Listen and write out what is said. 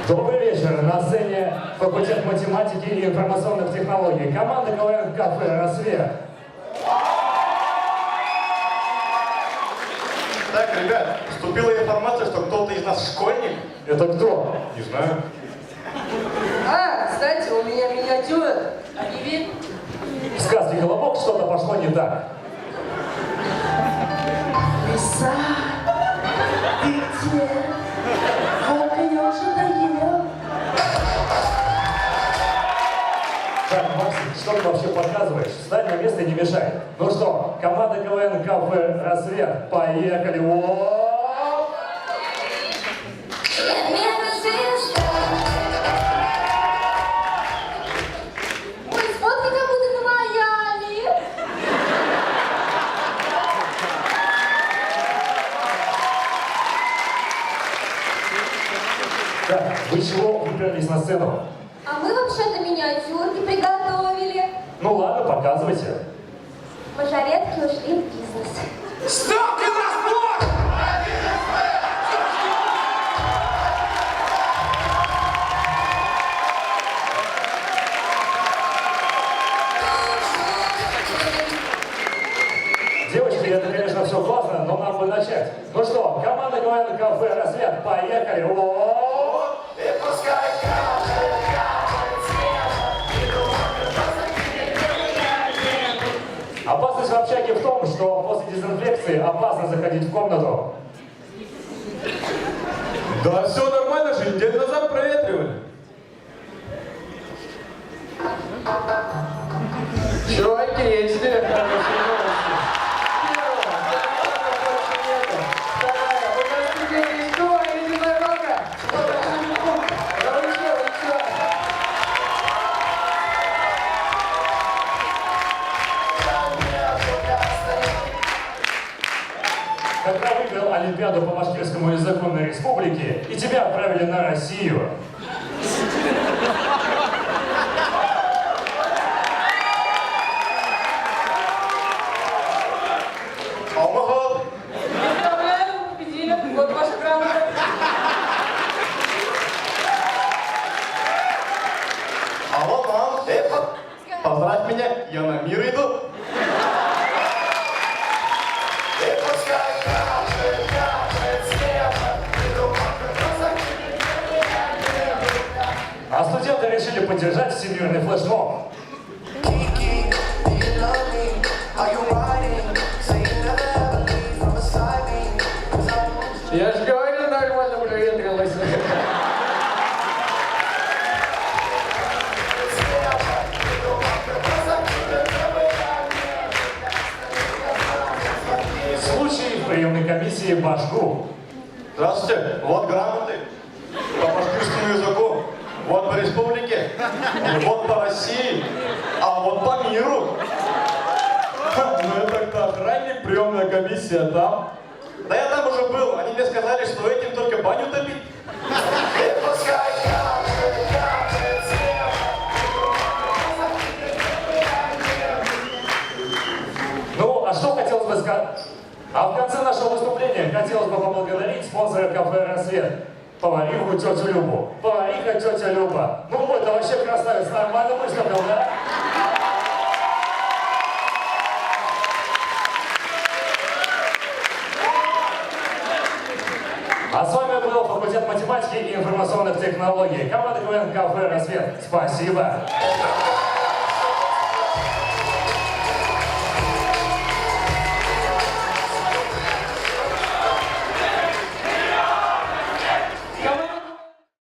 Добрый вечер. На сцене факультет математики и информационных технологий. Команда КВН «Кафе Рассвет». Так, ребят, поступила информация, что кто-то из нас школьник. Это кто? Не знаю. Кстати, у меня миниатюра. Объяви. В сказке «Колобок» что-то пошло не так. Лиса, ты где? Волка я уже доел. Так, Максим, что ты вообще показываешь? Встань на место и не мешай. Ну что, команда КВН «Кафе Рассвет». Поехали! Ой, сфоткай, как будто на Майами. Так, вы чего выперлись на сцену? А мы вообще-то миниатюрки приготовили. Ну ладно, показывайте. Мажоретки ушли в бизнес. Ставьте на спорт! Девочки, это, конечно, все классно, но нам бы начать. Ну что, команда КВН «Кафе Рассвет», поехали! Опасность в общаге в том, что после дезинфекции опасно заходить в комнату. Да все нормально же, неделю назад проветривали. Чуваки, есть тебе хорошие новости. Вторая, у нас теперь есть дома ледяная нога. Когда выиграл Олимпиаду по башкирскому языку на республике, и тебя отправили на Россию. Ого! Поздравляю, победили. Вот ваша грамота. Алло, мам, поздравь меня, я на мир иду. А студенты решили поддержать всемирный флешмоб. Я же говорю, нормально проветрилась. Случай в приемной комиссии Башку. Здравствуйте, вот грамоты по башкирскому языку, вот по республике, вот по России, а вот по миру. Ну это кто, охранник, приемная комиссия там. Да я там уже был, они мне сказали, что этим только баню топить. Ну, а что хотелось бы сказать? А в конце нашего выступления хотелось бы поблагодарить спонсора «Кафе Рассвет», повариху тетю Любу. Повариха тетя Люба. Ну вот, это вообще красавец, нормально выступил, да? А с вами был факультет математики и информационных технологий. Команда КВН «Кафе Рассвет». Спасибо.